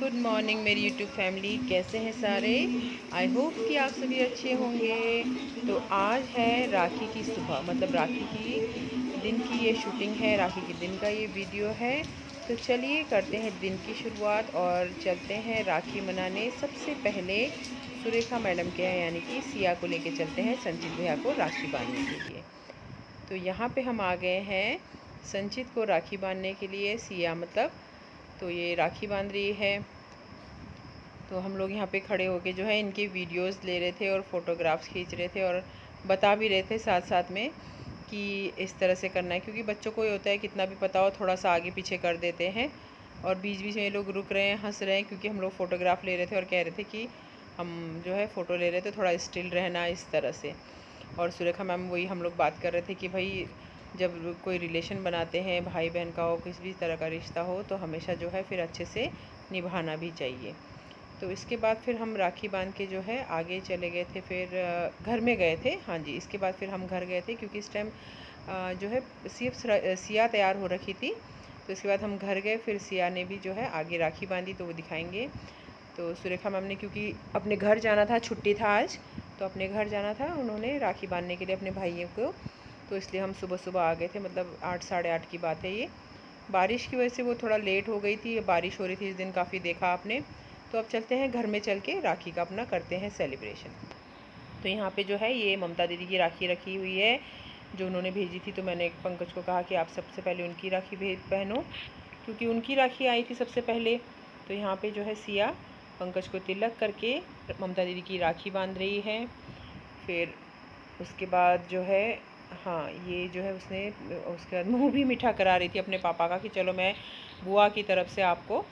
Good morning मेरी YouTube family, कैसे हैं सारे। आई होप कि आप सभी अच्छे होंगे। तो आज है राखी की सुबह, मतलब राखी की दिन की ये शूटिंग है, राखी के दिन का ये वीडियो है। तो चलिए करते हैं दिन की शुरुआत और चलते हैं राखी मनाने। सबसे पहले सुरेखा मैडम के यहाँ यानी कि सिया को लेके चलते हैं संचित भैया को राखी बांधने के लिए। तो यहाँ पे हम आ गए हैं संचित को राखी बांधने के लिए। सिया मतलब तो ये राखी बांध रही है। तो हम लोग यहाँ पे खड़े होके जो है इनके वीडियोस ले रहे थे और फ़ोटोग्राफ्स खींच रहे थे और बता भी रहे थे साथ साथ में कि इस तरह से करना है, क्योंकि बच्चों को ये होता है कितना भी पता हो थोड़ा सा आगे पीछे कर देते हैं और बीच बीच में ये लोग रुक रहे हैं, हंस रहे हैं, क्योंकि हम लोग फ़ोटोग्राफ ले रहे थे और कह रहे थे कि हम जो है फ़ोटो ले रहे थे, थोड़ा स्टिल रहना इस तरह से। और सुरेखा मैम वही हम लोग बात कर रहे थे कि भाई जब कोई रिलेशन बनाते हैं, भाई बहन का हो, किसी भी तरह का रिश्ता हो, तो हमेशा जो है फिर अच्छे से निभाना भी चाहिए। तो इसके बाद फिर हम राखी बांध के जो है आगे चले गए थे, फिर घर में गए थे। हाँ जी, इसके बाद फिर हम घर गए थे क्योंकि इस टाइम जो है सिर्फ सिया तैयार हो रखी थी। तो इसके बाद हम घर गए, फिर सिया ने भी जो है आगे राखी बांधी, तो वो दिखाएंगे। तो सुरेखा मैम ने क्योंकि अपने घर जाना था, छुट्टी था आज, तो अपने घर जाना था उन्होंने राखी बांधने के लिए अपने भाइयों को। तो इसलिए हम सुबह सुबह आ गए थे, मतलब 8 साढ़े 8 की बात है ये। बारिश की वजह से वो थोड़ा लेट हो गई थी, बारिश हो रही थी इस दिन काफ़ी, देखा आपने। तो अब चलते हैं घर में, चल के राखी का अपना करते हैं सेलिब्रेशन। तो यहाँ पे जो है ये ममता दीदी की राखी रखी हुई है जो उन्होंने भेजी थी। तो मैंने पंकज को कहा कि आप सबसे पहले उनकी राखी पहनो, क्योंकि उनकी राखी आई थी सबसे पहले। तो यहाँ पे जो है सिया पंकज को तिलक करके ममता दीदी की राखी बांध रही है। फिर उसके बाद जो है, हाँ ये जो है उसने उसके बाद मुँह भी मीठा करा रही थी अपने पापा का कि चलो मैं बुआ की तरफ से आपको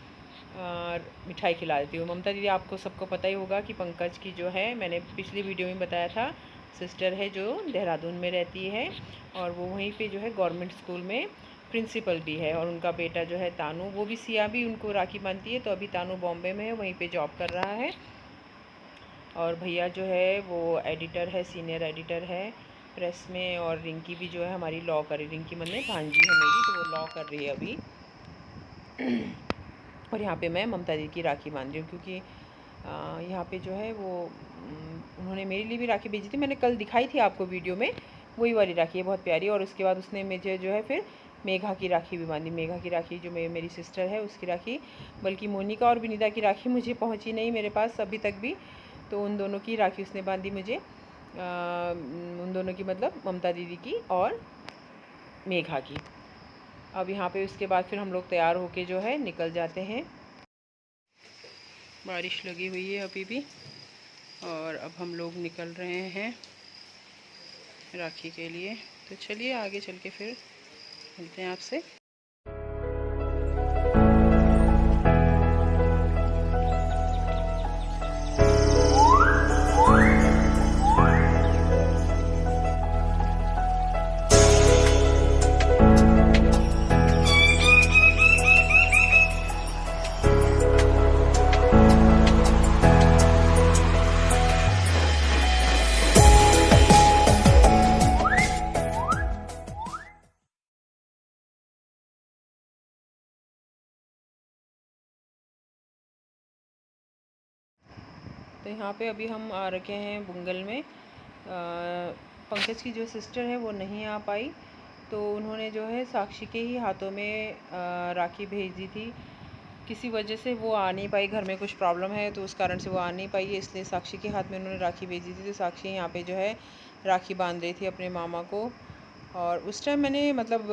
मिठाई खिला देती हूँ। ममता दीदी आपको सबको पता ही होगा कि पंकज की जो है, मैंने पिछली वीडियो में बताया था, सिस्टर है जो देहरादून में रहती है और वो वहीं पे जो है गवर्नमेंट स्कूल में प्रिंसिपल भी है। और उनका बेटा जो है तानू, वो भी सिया भी उनको राखी बांधती है। तो अभी तानू बॉम्बे में है, वहीं पे जॉब कर रहा है। और भैया जो है वो एडिटर है, सीनियर एडिटर है प्रेस में। और रिंकी भी जो है हमारी लॉ कर रही, रिंकी मतलब भांजी है मेरी, तो वो लॉ कर रही है अभी। और यहाँ पे मैं ममता दी की राखी बांध रही हूँ, क्योंकि यहाँ पे जो है वो उन्होंने मेरे लिए भी राखी भेजी थी, मैंने कल दिखाई थी आपको वीडियो में, वही वाली राखी है, बहुत प्यारी। और उसके बाद उसने मुझे जो है फिर मेघा की राखी भी बांधी। मेघा की राखी जो मेरी सिस्टर है उसकी राखी, बल्कि मोनिका और विनीता की राखी मुझे पहुँची नहीं मेरे पास अभी तक भी। तो उन दोनों की राखी उसने बांधी मुझे, उन दोनों की मतलब ममता दीदी की और मेघा की। अब यहाँ पे उसके बाद फिर हम लोग तैयार होके जो है निकल जाते हैं। बारिश लगी हुई है अभी भी और अब हम लोग निकल रहे हैं राखी के लिए। तो चलिए आगे चल के फिर मिलते हैं आपसे। तो यहाँ पे अभी हम आ रखे हैं बुंगल में। पंकज की जो सिस्टर है वो नहीं आ पाई, तो उन्होंने जो है साक्षी के ही हाथों में राखी भेज दी थी। किसी वजह से वो आ नहीं पाई, घर में कुछ प्रॉब्लम है तो उस कारण से वो आ नहीं पाई है, इसलिए साक्षी के हाथ में उन्होंने राखी भेजी थी। तो साक्षी यहाँ पे जो है राखी बांध रही थी अपने मामा को। और उस टाइम मैंने मतलब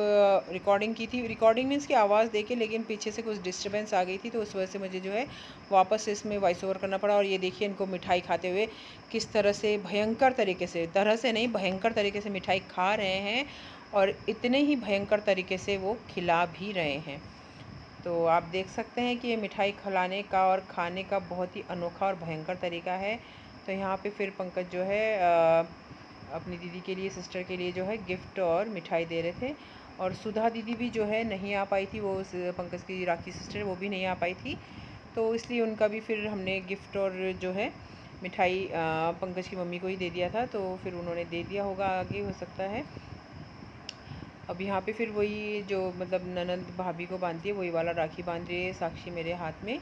रिकॉर्डिंग की थी, रिकॉर्डिंग में इसकी आवाज़ देके, लेकिन पीछे से कुछ डिस्टर्बेंस आ गई थी, तो उस वजह से मुझे जो है वापस से इसमें वॉइस ओवर करना पड़ा। और ये देखिए इनको मिठाई खाते हुए किस तरह से भयंकर तरीके से, तरह से नहीं भयंकर तरीके से मिठाई खा रहे हैं, और इतने ही भयंकर तरीके से वो खिला भी रहे हैं। तो आप देख सकते हैं कि ये मिठाई खिलाने का और खाने का बहुत ही अनोखा और भयंकर तरीका है। तो यहाँ पे फिर पंकज जो है अपनी दीदी के लिए, सिस्टर के लिए जो है गिफ्ट और मिठाई दे रहे थे। और सुधा दीदी भी जो है नहीं आ पाई थी, वो पंकज की राखी सिस्टर वो भी नहीं आ पाई थी, तो इसलिए उनका भी फिर हमने गिफ्ट और जो है मिठाई पंकज की मम्मी को ही दे दिया था। तो फिर उन्होंने दे दिया होगा आगे, हो सकता है। अब यहाँ पे फिर वही जो मतलब ननद भाभी को बांधती है वही वाला राखी बांध रही है साक्षी मेरे हाथ में।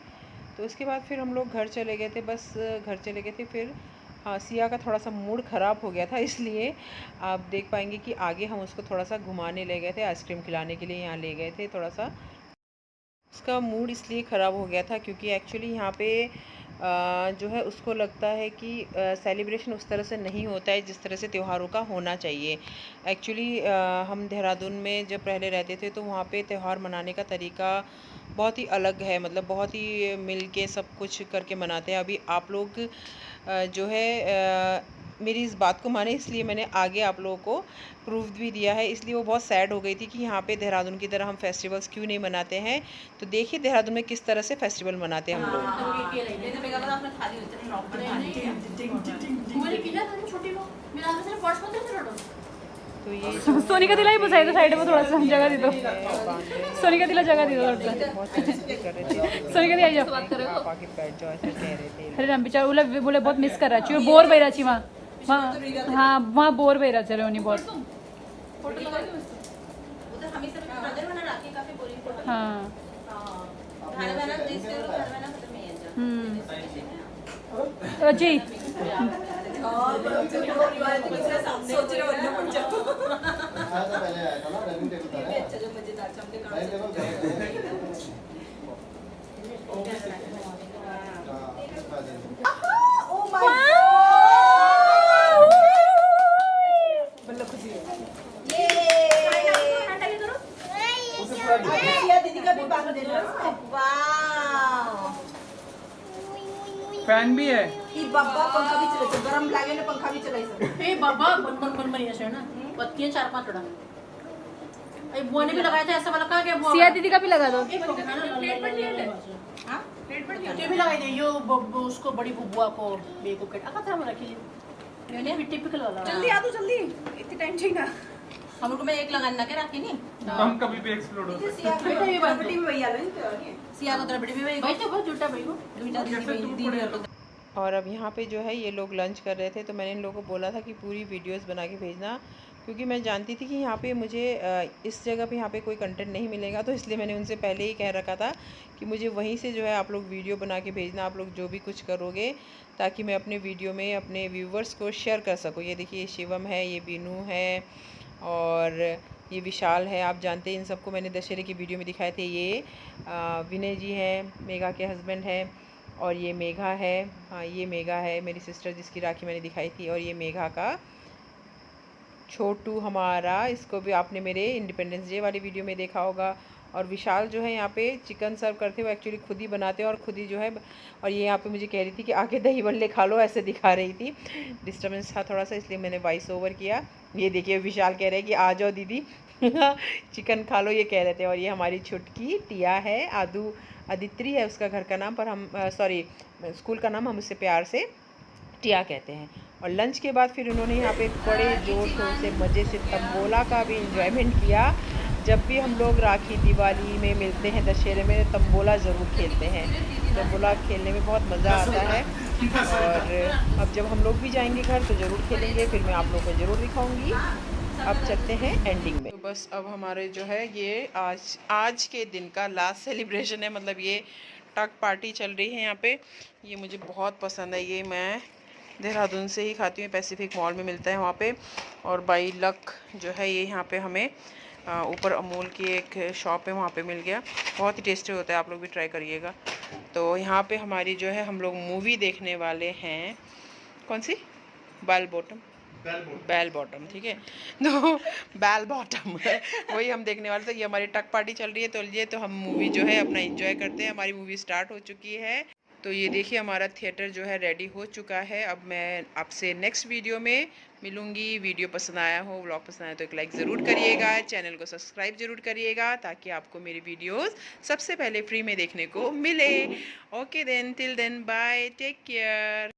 तो उसके बाद फिर हम लोग घर चले गए थे, बस घर चले गए थे। फिर हाँ, सिया का थोड़ा सा मूड ख़राब हो गया था, इसलिए आप देख पाएंगे कि आगे हम उसको थोड़ा सा घुमाने ले गए थे, आइसक्रीम खिलाने के लिए यहाँ ले गए थे। थोड़ा सा उसका मूड इसलिए ख़राब हो गया था क्योंकि एक्चुअली यहाँ पे जो है उसको लगता है कि सेलिब्रेशन उस तरह से नहीं होता है जिस तरह से त्योहारों का होना चाहिए। एक्चुअली हम देहरादून में जब पहले रहते थे तो वहाँ पे त्यौहार मनाने का तरीका बहुत ही अलग है, मतलब बहुत ही मिल के सब कुछ करके मनाते हैं। अभी आप लोग जो है मेरी इस बात को माने, इसलिए मैंने आगे आप लोगों को प्रूफ भी दिया है। इसलिए वो बहुत सैड हो गई थी कि यहाँ पे देहरादून की तरह हम फेस्टिवल्स क्यों नहीं मनाते हैं। तो देखिए देहरादून में किस तरह से फेस्टिवल मनाते हैं हम लोग। तो ये सोनिका तिला ही बसाई साइड में थोड़ा सा जगह दे दो, सोनिका तिला जगह दे दो थोड़ा सा। सोनिका दी आई जाओ, अरे राम बेचारा बोले बोले बहुत मिस कर रहा है, बोर बह रहा वहाँ, हाँ वहाँ बोर बह रहा चले उन्हीं बहुत। हाँ जी फैन भी है। बाबा पंखा भी चलायचं, गरम लागेल पंखा भी चलायचं। ए बाबा बन ऐसे है ना, पत्तियां 4-5 उड़ा। ए बुआ ने भी लगाया था ऐसा वाला, कहा क्या बुआ? सिया दीदी का भी लगा दो। प्लेट पर है। हां प्लेट पर ये भी लगाई दे, यो उसको बड़ी बुआ को बेको कट आका था रखी है। ये भी टिपिकल वाला। जल्दी आ, तो जल्दी, इतनी टाइम चाहिए ना। हम लोग में एक लगाना के रखी नहीं, हम कभी भी एक्सप्लोड होते हैं। सिया बेटा ये बरबटी में भैया लो सिया को तरबड़ी में भाई तो बहुत झूठा भाई को दुईटा दीदी। और अब यहाँ पे जो है ये लोग लंच कर रहे थे, तो मैंने इन लोगों को बोला था कि पूरी वीडियोस बना के भेजना, क्योंकि मैं जानती थी कि यहाँ पे मुझे इस जगह पे यहाँ पे कोई कंटेंट नहीं मिलेगा। तो इसलिए मैंने उनसे पहले ही कह रखा था कि मुझे वहीं से जो है आप लोग वीडियो बना के भेजना, आप लोग जो भी कुछ करोगे, ताकि मैं अपने वीडियो में अपने व्यूवर्स को शेयर कर सकूँ। ये देखिए ये शिवम है, ये बीनू है और ये विशाल है। आप जानते हैं इन सबको मैंने दशहरे की वीडियो में दिखाए थे। ये विनय जी हैं, मेघा के हस्बैंड हैं, और ये मेघा है, हाँ ये मेघा है मेरी सिस्टर जिसकी राखी मैंने दिखाई थी, और ये मेघा का छोटू हमारा, इसको भी आपने मेरे इंडिपेंडेंस डे वाली वीडियो में देखा होगा। और विशाल जो है यहाँ पे चिकन सर्व करते हैं, वो एक्चुअली खुद ही बनाते हैं और खुद ही जो है, और ये यहाँ पे मुझे कह रही थी कि आके दही बल्ले खा लो, ऐसे दिखा रही थी। डिस्टर्बेंस था थोड़ा सा, इसलिए मैंने वॉइस ओवर किया। ये देखिए विशाल कह रहे हैं कि आ जाओ दीदी चिकन खा लो, ये कह रहे थे। और ये हमारी छुटकी टिया है, आदित्री है उसका घर का नाम, पर हम सॉरी स्कूल का नाम हम उससे प्यार से टिया कहते हैं। और लंच के बाद फिर उन्होंने यहाँ पे बड़े जोर शोर से मज़े से तंबोला का भी इंजॉयमेंट किया। जब भी हम लोग राखी दिवाली में मिलते हैं, दशहरे में, तंबोला ज़रूर खेलते हैं। तंबोला खेलने में बहुत मज़ा आता है। और अब जब हम लोग भी जाएंगे घर तो ज़रूर खेलेंगे, फिर मैं आप लोगों को ज़रूर दिखाऊंगी। अब चलते हैं एंडिंग में। तो बस अब हमारे जो है ये आज के दिन का लास्ट सेलिब्रेशन है, मतलब ये टक पार्टी चल रही है यहाँ पे। ये मुझे बहुत पसंद है, ये मैं देहरादून से ही खाती हूँ, पैसिफिक मॉल में मिलता है वहाँ पे। और बाई लक जो है ये यहाँ पे हमें ऊपर अमूल की एक शॉप है, वहाँ पे मिल गया। बहुत ही टेस्टी होता है, आप लोग भी ट्राई करिएगा। तो यहाँ पे हमारी जो है हम लोग मूवी देखने वाले हैं, कौन सी, बेल बॉटम, ठीक है। तो बेल बॉटम वही हम देखने वाले थे। ये हमारी टक पार्टी चल रही है, तो लिए तो हम मूवी जो है अपना एंजॉय करते हैं। हमारी मूवी स्टार्ट हो चुकी है। तो ये देखिए हमारा थिएटर जो है रेडी हो चुका है। अब मैं आपसे नेक्स्ट वीडियो में मिलूँगी। वीडियो पसंद आया हो, व्लॉग पसंद आया तो एक लाइक ज़रूर करिएगा, चैनल को सब्सक्राइब ज़रूर करिएगा, ताकि आपको मेरी वीडियोस सबसे पहले फ्री में देखने को मिले। Okay then, till then, bye, take care.